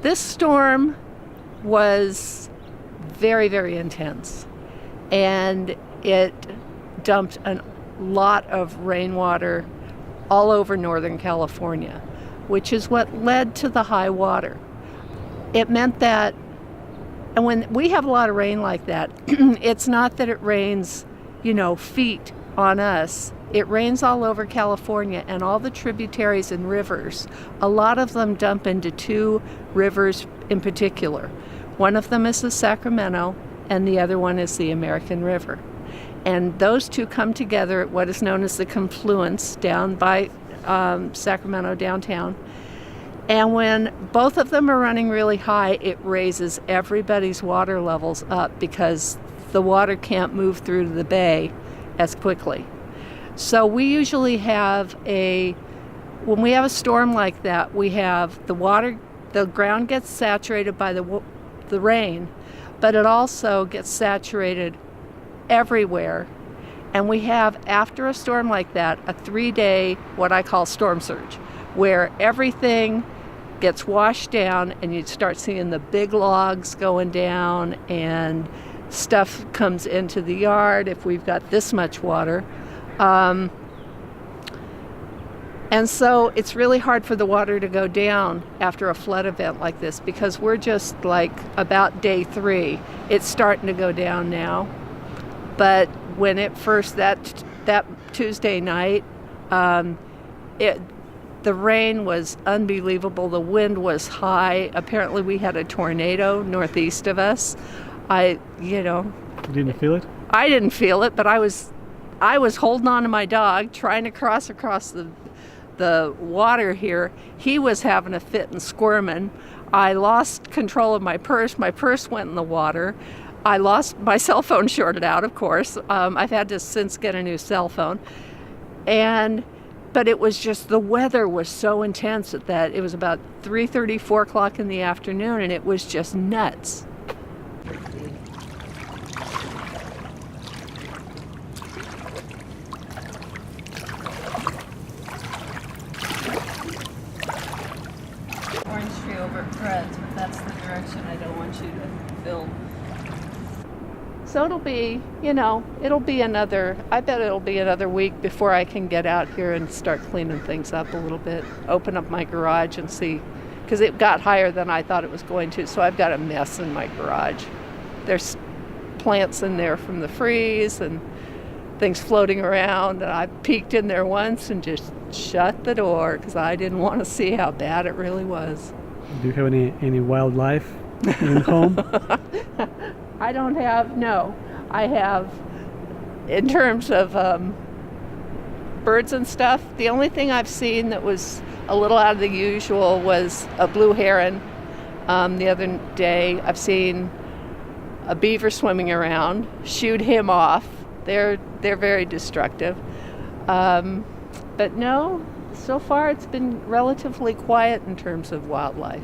This storm was very, very intense, and it dumped a lot of rainwater all over Northern California, which is what led to the high water. It meant that, and when we have a lot of rain like that, it's not that it rains, feet on us. It rains all over California, and all the tributaries and rivers, a lot of them dump into two rivers in particular. One of them is the Sacramento, and the other one is the American River. And those two come together at what is known as the confluence down by Sacramento downtown. And when both of them are running really high, it raises everybody's water levels up because the water can't move through the bay as quickly. So we usually have when we have a storm like that, we have the ground gets saturated by the rain, but it also gets saturated everywhere. And we have, after a storm like that, a 3-day, what I call storm surge, where everything gets washed down and you start seeing the big logs going down and stuff comes into the yard if we've got this much water. And so it's really hard for the water to go down after a flood event like this because we're just like about day 3. It's starting to go down now. But when it first, that Tuesday night, the rain was unbelievable. The wind was high. Apparently we had a tornado northeast of us. You didn't feel it? I didn't feel it, but I was holding on to my dog, trying to cross across the water here. He was having a fit and squirming. I lost control of my purse. My purse went in the water. I lost my cell phone, shorted out, of course. I've had to since get a new cell phone. But it was just, the weather was so intense that it was about 3:30, 4 o'clock in the afternoon, and it was just nuts. Orange tree over at Fred's, but that's the direction I don't want you to film. So it'll be another week before I can get out here and start cleaning things up a little bit, open up my garage and see, because it got higher than I thought it was going to, so I've got a mess in my garage. There's plants in there from the freeze and things floating around, and I peeked in there once and just shut the door because I didn't want to see how bad it really was. Do you have any wildlife in home? I have, in terms of birds and stuff, the only thing I've seen that was a little out of the usual was a blue heron. The other day I've seen a beaver swimming around, shoot him off. They're very destructive. But no, so far it's been relatively quiet in terms of wildlife.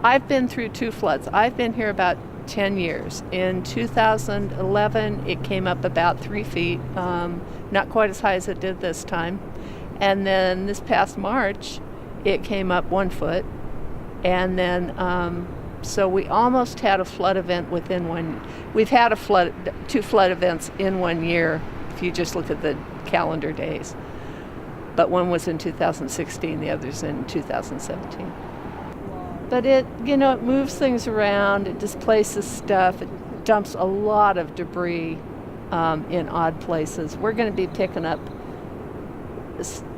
I've been through 2 floods. I've been here about 10 years. In 2011, it came up about 3 feet, not quite as high as it did this time. And then this past March, it came up 1 foot. And then, so we almost had a flood event we've had 2 flood events in 1 year, if you just look at the calendar days. But one was in 2016, the other's in 2017. But it moves things around, it displaces stuff, it dumps a lot of debris in odd places. We're going to be picking up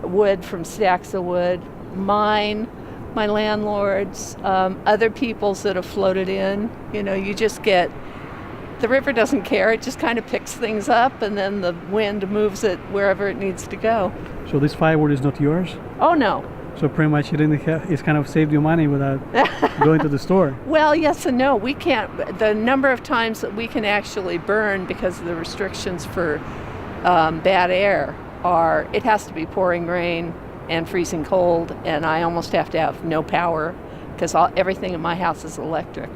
wood from stacks of wood, mine, my landlord's, other people's that have floated in. You just get, the river doesn't care, it just kind of picks things up and then the wind moves it wherever it needs to go. So this firewood is not yours? Oh no. So pretty much it's kind of saved you money without going to the store. Well, yes and no. We can't, the number of times that we can actually burn because of the restrictions for bad air it has to be pouring rain and freezing cold, and I almost have to have no power because everything in my house is electric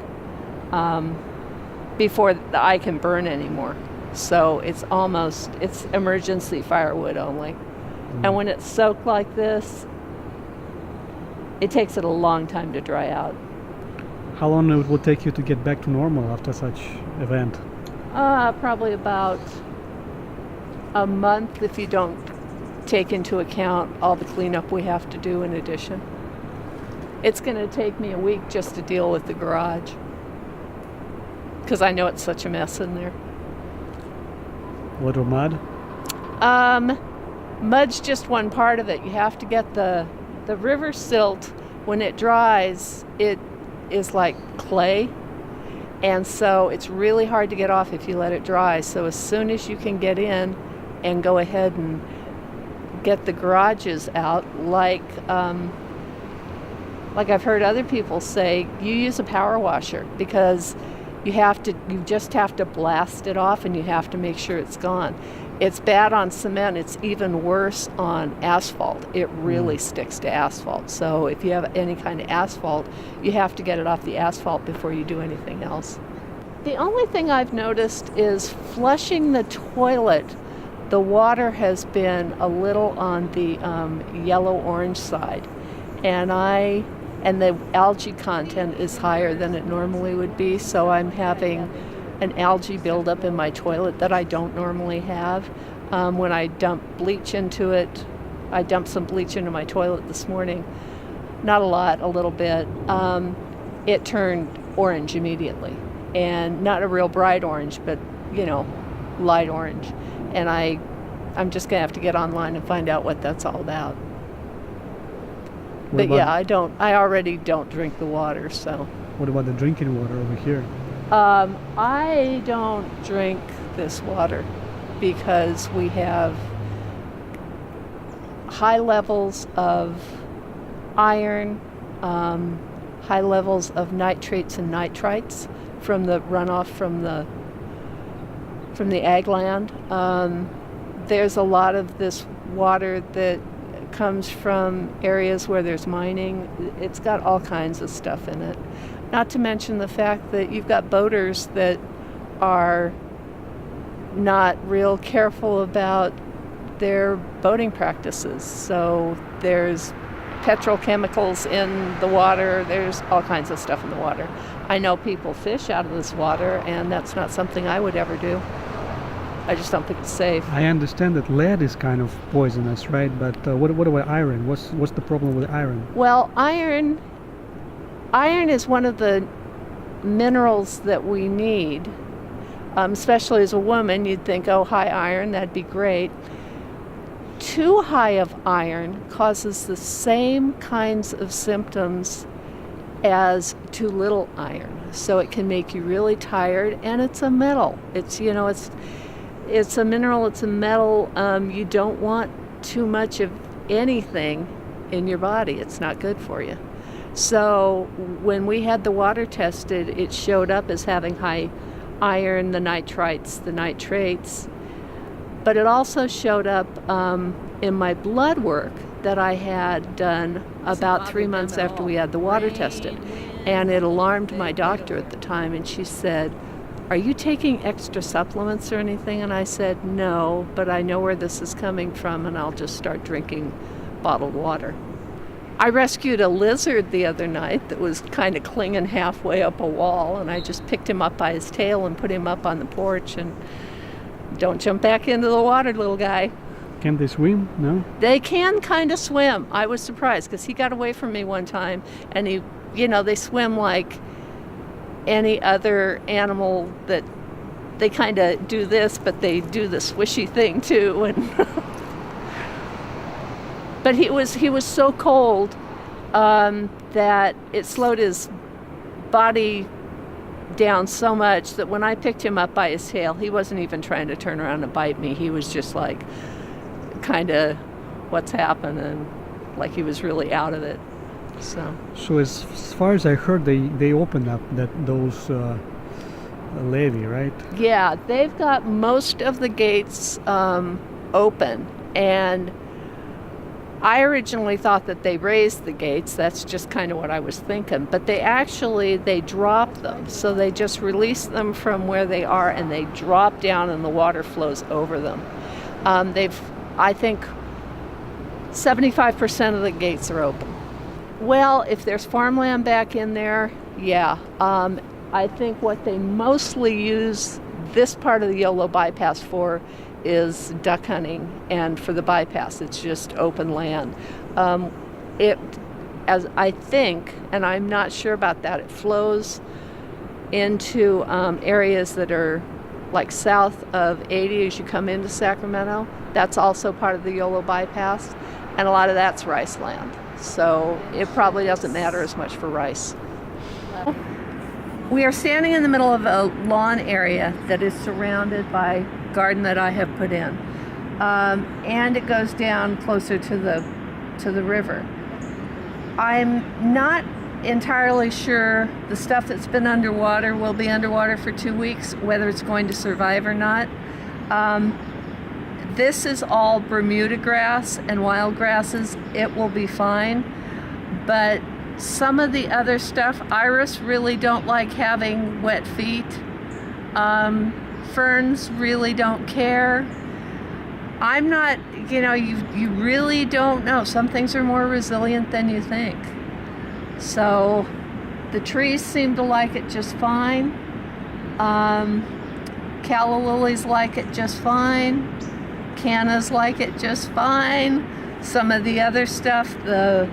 before I can burn anymore. So it's emergency firewood only. And when it's soaked like this, it takes it a long time to dry out. How long it will take you to get back to normal after such event? Probably about a month if you don't take into account all the cleanup we have to do in addition. It's going to take me a week just to deal with the garage because I know it's such a mess in there. Little mud? Mud's just one part of it. You have to get the river silt. When it dries, it is like clay, and so it's really hard to get off if you let it dry. So as soon as you can get in and go ahead and get the garages out, like I've heard other people say, you use a power washer because you just have to blast it off and you have to make sure it's gone. It's bad on cement. It's even worse on asphalt. It really sticks to asphalt. So if you have any kind of asphalt, you have to get it off the asphalt before you do anything else. The only thing I've noticed is flushing the toilet. The water has been a little on the yellow-orange side, and the algae content is higher than it normally would be, so I'm having an algae buildup in my toilet that I don't normally have. When I dump bleach into it, I dumped some bleach into my toilet this morning. Not a lot, a little bit. It turned orange immediately, and not a real bright orange, but light orange. And I'm just gonna have to get online and find out what that's all about. But yeah, I already don't drink the water, so. What about the drinking water over here? I don't drink this water because we have high levels of iron, high levels of nitrates and nitrites from the runoff from the ag land. There's a lot of this water that comes from areas where there's mining. It's got all kinds of stuff in it. Not to mention the fact that you've got boaters that are not real careful about their boating practices. So there's petrochemicals in the water. There's all kinds of stuff in the water. I know people fish out of this water, and that's not something I would ever do. I just don't think it's safe. I understand that lead is kind of poisonous, right? But what about iron? What's the problem with iron? Well, iron is one of the minerals that we need, especially as a woman. You'd think, oh, high iron, that'd be great. Too high of iron causes the same kinds of symptoms as too little iron. So it can make you really tired, and it's a metal. It's a mineral, it's a metal. You don't want too much of anything in your body. It's not good for you. So when we had the water tested, it showed up as having high iron, the nitrites, the nitrates, but it also showed up in my blood work that I had done about 3 months after we had the water tested. And it alarmed my doctor at the time, and she said, "Are you taking extra supplements or anything?" And I said, "No, but I know where this is coming from, and I'll just start drinking bottled water." I rescued a lizard the other night that was kind of clinging halfway up a wall, and I just picked him up by his tail and put him up on the porch, and don't jump back into the water, little guy. Can they swim? No? They can kind of swim. I was surprised because he got away from me one time, and they swim like any other animal. That they kind of do this, but they do the swishy thing too. And but he was so cold that it slowed his body down so much that when I picked him up by his tail, he wasn't even trying to turn around and bite me. He was just like, kind of, what's happening? Like he was really out of it. So as far as I heard, they opened up those levee, right? Yeah, they've got most of the gates open, and I originally thought that they raised the gates. That's just kind of what I was thinking. But they drop them. So they just release them from where they are, and they drop down and the water flows over them. I think 75% of the gates are open. Well, if there's farmland back in there, yeah. I think what they mostly use this part of the Yolo bypass for is duck hunting, and for the bypass, it's just open land. It, as I think, and I'm not sure about that, it flows into areas that are like south of 80 as you come into Sacramento. That's also part of the Yolo bypass, and a lot of that's rice land. So it probably doesn't matter as much for rice. We are standing in the middle of a lawn area that is surrounded by garden that I have put in, and it goes down closer to the river. I'm not entirely sure the stuff that's been underwater will be underwater for 2 weeks, whether it's going to survive or not. This is all Bermuda grass and wild grasses. It will be fine, but some of the other stuff, iris really don't like having wet feet. Ferns really don't care. I'm not, you really don't know. Some things are more resilient than you think. So the trees seem to like it just fine. Calla lilies like it just fine. Cannas like it just fine. Some of the other stuff, the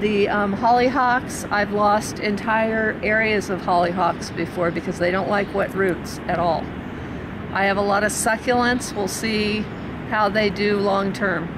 hollyhocks, I've lost entire areas of hollyhocks before because they don't like wet roots at all. I have a lot of succulents. We'll see how they do long term.